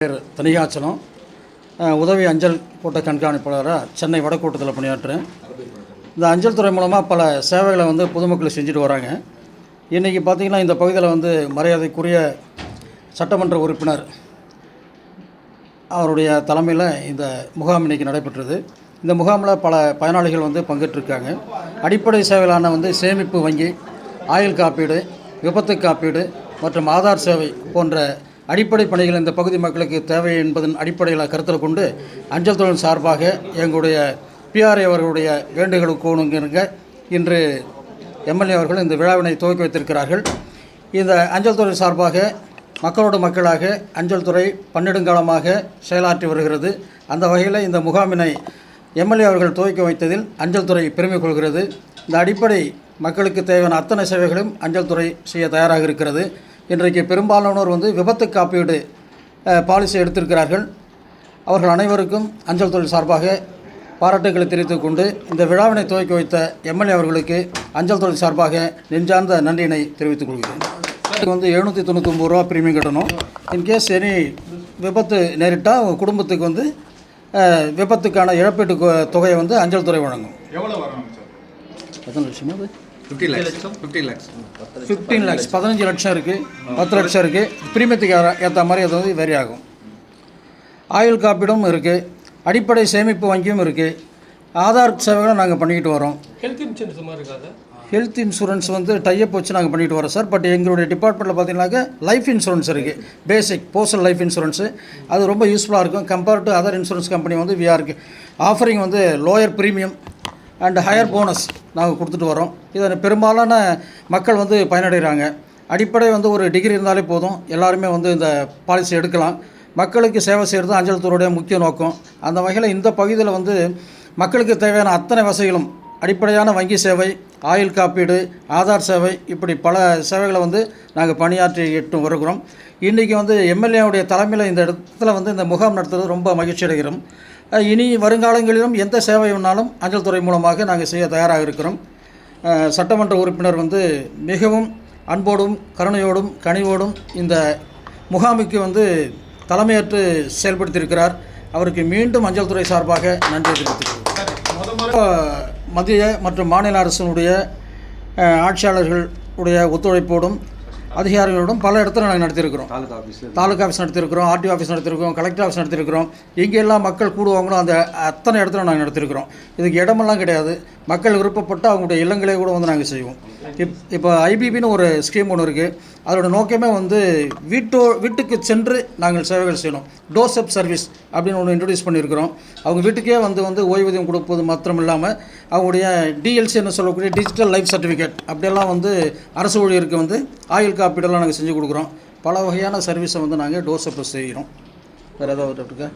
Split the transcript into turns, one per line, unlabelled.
பேர் தனிகாச்சலம், உதவி அஞ்சல் கோட்ட கண்காணிப்பாளராக சென்னை வடக்கோட்டத்தில் பணியாற்றுறேன். இந்த அஞ்சல் துறை மூலமாக பல சேவைகளை பொதுமக்கள் செஞ்சுட்டு வராங்க. இன்றைக்கி பார்த்திங்கன்னா இந்த பகுதியில் மரியாதைக்குரிய சட்டமன்ற உறுப்பினர் அவருடைய தலைமையில் இந்த முகாம் இன்றைக்கி நடைபெற்றது. இந்த முகாமில் பல பயனாளிகள் பங்கேற்றிருக்காங்க. அடிப்படை சேவைகளான சேமிப்பு வங்கி, ஆயுள் காப்பீடு, விபத்து காப்பீடு மற்றும் ஆதார் சேவை போன்ற அடிப்படை பணிகள் இந்த பகுதி மக்களுக்கு தேவை என்பதன் அடிப்படையில் கருத்தில் கொண்டு அஞ்சல் துறை சார்பாக எங்களுடைய பிஆர்ஏ அவர்களுடைய வேண்டுகோளுக்கு இன்று எம்எல்ஏ அவர்கள் இந்த விழாவினை துவக்கி வைத்திருக்கிறார்கள். இந்த அஞ்சல் துறை சார்பாக மக்களோடு மக்களாக அஞ்சல் துறை பன்னெடுங்காலமாக செயலாற்றி வருகிறது. அந்த வகையில் இந்த முகாமினை எம்எல்ஏ அவர்கள் துவக்கி வைத்ததில் அஞ்சல் துறை பெருமை கொள்கிறது. இந்த அடிப்படை மக்களுக்கு தேவையான அத்தனை சேவைகளும் அஞ்சல் துறை செய்ய தயாராக இருக்கிறது. இன்றைக்கு பெரும்பாலானோர் விபத்து காப்பீடு பாலிசி எடுத்திருக்கிறார்கள். அவர்கள் அனைவருக்கும் அஞ்சல் துறை சார்பாக பாராட்டுகளை தெரிவித்துக் கொண்டு இந்த விழாவினை துவக்கி வைத்த எம்எல்ஏ அவர்களுக்கு அஞ்சல் துறை சார்பாக நெஞ்சார்ந்த நன்றியினை தெரிவித்துக் கொள்கிறேன். 799 ரூபா பிரீமியம் கட்டணும். இன்கேஸ் எனி விபத்து நேரிட்டால் அவங்க குடும்பத்துக்கு விபத்துக்கான இழப்பீட்டு தொகையை அஞ்சல் துறை வழங்கும். எத்தனை லட்சம்? 15 lakhs 15 லட்சம் இருக்குது, 10 லட்சம் இருக்குது. பிரீமியத்துக்கு ஏற்ற மாதிரி அது வேரி ஆகும். ஆயுள் காப்பீடும் இருக்குது, அடிப்படை சேமிப்பு வங்கியும் இருக்குது, ஆதார் சேவைகளும் நாங்கள் பண்ணிக்கிட்டு வரோம்.
ஹெல்த் இன்சூரன்ஸ் மாதிரி இருக்காது.
ஹெல்த் இன்சூரன்ஸ் டைப் வச்சு நாங்கள் பண்ணிட்டு வரோம் சார். பட் எங்களுடைய டிபார்ட்மெண்ட்டில் பார்த்தீங்கன்னாக்க லைஃப் இன்சூரன்ஸ் இருக்குது, பேசிக் போஸ்டல் லைஃப் இன்சூரன்ஸு. அது ரொம்ப யூஸ்ஃபுல்லாக இருக்கும். Compared to other insurance company we are offering lower premium and higher bonus நாங்கள் கொடுத்துட்டு வரோம். இதை பெரும்பாலான மக்கள் பயனடைகிறாங்க. அடிப்படை ஒரு டிகிரி இருந்தாலே போதும், எல்லாருமே இந்த பாலிசி எடுக்கலாம். மக்களுக்கு சேவை செய்கிறது அஞ்சல் துறையுடைய முக்கிய நோக்கம். அந்த வகையில் இந்த பகுதியில் மக்களுக்கு தேவையான அத்தனை வசதிகளும், அடிப்படையான வங்கி சேவை, ஆயுள் காப்பீடு, ஆதார் சேவை, இப்படி பல சேவைகளை நாங்கள் பணியாற்றிட்டு வருகிறோம். இன்றைக்கி எம்எல்ஏவுடைய தலைமையில் இந்த இடத்துல இந்த முகாம் நடத்துறது ரொம்ப மகிழ்ச்சி அடைகிறோம். இனி வருங்காலங்களிலும் எந்த சேவை வேணாலும் அஞ்சல் துறை மூலமாக நாங்கள் செய்ய தயாராக இருக்கிறோம். சட்டமன்ற உறுப்பினர் மிகவும் அன்போடும் கருணையோடும் கனிவோடும் இந்த முகாமுக்கு தலைமையேற்று செயல்படுத்தியிருக்கிறார். அவருக்கு மீண்டும் அஞ்சல் துறை சார்பாக நன்றி தெரிவித்துக்கிறோம். மத்திய மற்றும் மாநில அரசினுடைய ஆட்சியாளர்களுடைய ஒத்துழைப்போடும் அதிகாரிகளோடும் பல இடத்துல நாங்கள் நடத்தியிருக்கிறோம். தாலுக்கா ஆஃபீஸ் நடத்தியிருக்கிறோம், ஆர்டிஓ ஆஃபீஸ் நடத்தியிருக்கிறோம், கலெக்டர் ஆஃபீஸ் நடத்தியிருக்கிறோம். எங்கெல்லாம் மக்கள் கூடுவாங்களோ அந்த அத்தனை இடத்துல நாங்கள் நடத்தியிருக்கிறோம். இதுக்கு இடமெல்லாம் கிடையாது. மக்கள் விருப்பப்பட்டு அவங்களுடைய இல்லங்களே கூட நாங்கள் செய்வோம். இப்போ ஐபிபின்னு ஒரு ஸ்கீம் ஒன்று இருக்குது. அதோட நோக்கமே வீட்டுக்கு சென்று நாங்கள் சேவைகள் செய்யணும். டோர்ஸ்டெப் சர்வீஸ் அப்படின்னு ஒன்று இன்ட்ரடியூஸ் பண்ணியிருக்கிறோம். அவங்க வீட்டுக்கே ஓய்வூதியம் கொடுப்பது மாத்திரம் இல்லாமல் அவங்களுடைய டிஎல்சின்னு சொல்லக்கூடிய டிஜிட்டல் லைஃப் சர்டிஃபிகேட் அப்படியெல்லாம் அரசு ஊழியருக்கு ஆயுள் காப்பீடெல்லாம் நாங்கள் செஞ்சு கொடுக்குறோம். பல வகையான சர்வீஸை நாங்கள் டோர்ஸ்டெப் செய்கிறோம். வேறு ஏதாவது இருக்கா?